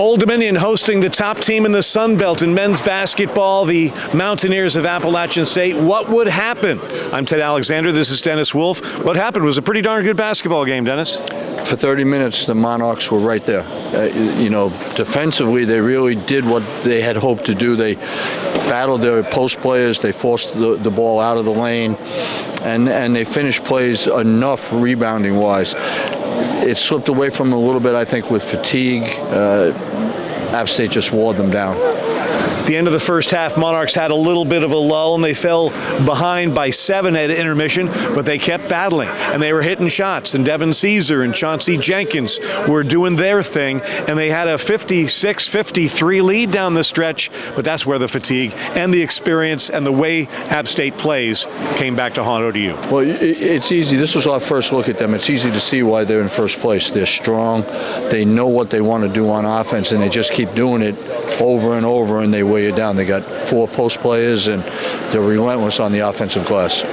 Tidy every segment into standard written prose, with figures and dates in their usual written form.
Old Dominion hosting the top team in the Sun Belt in men's basketball, the Mountaineers of Appalachian State. What would happen? I'm Ted Alexander. This is Dennis Wolf. What happened was a pretty darn good basketball game, Dennis. For 30 minutes, the Monarchs were right there. Defensively, they really did what they had hoped to do. They battled their post players. They forced the ball out of the lane, and they finished plays enough rebounding-wise. It slipped away from them a little bit, I think, with fatigue. App State just wore them down. The end of the first half, Monarchs had a little bit of a lull, and they fell behind by 7 at intermission, but they kept battling, and they were hitting shots, and Devin Caesar and Chauncey Jenkins were doing their thing, and they had a 56-53 lead down the stretch, but that's where the fatigue and the experience and the way App State plays came back to haunt ODU. Well, it's easy. This was our first look at them. It's easy to see why they're in first place. They're strong. They know what they want to do on offense, and they just keep doing it over and over, and they weigh you down. They got 4 post players, and they're relentless on the offensive glass.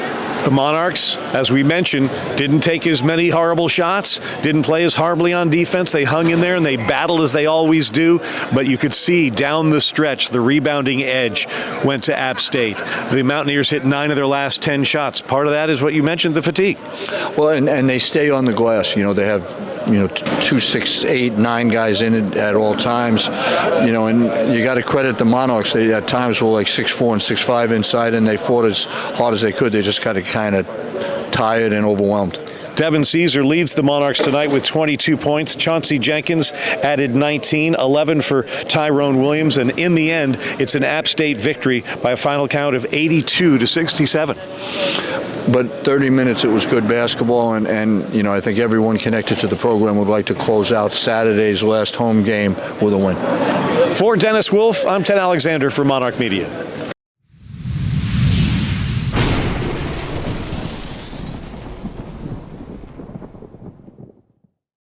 The Monarchs, as we mentioned, didn't take as many horrible shots, didn't play as horribly on defense. They hung in there and they battled as they always do, but you could see down the stretch the rebounding edge went to App State. The Mountaineers hit 9 of their last 10 shots. Part of that is what you mentioned, the fatigue. Well, and they stay on the glass. They have 2, 6, 8, 9 guys in it at all times. And you got to credit the Monarchs. They at times were like 6'4" and 6'5" inside, and they fought as hard as they could. They just got to kind of tired and overwhelmed. Devin Caesar leads the Monarchs tonight with 22 points. Chauncey Jenkins added 19, 11 for Tyrone Williams, and in the end, it's an App State victory by a final count of 82-67. But 30 minutes, it was good basketball, and I think everyone connected to the program would like to close out Saturday's last home game with a win. For Dennis Wolf, I'm Ted Alexander for Monarch Media.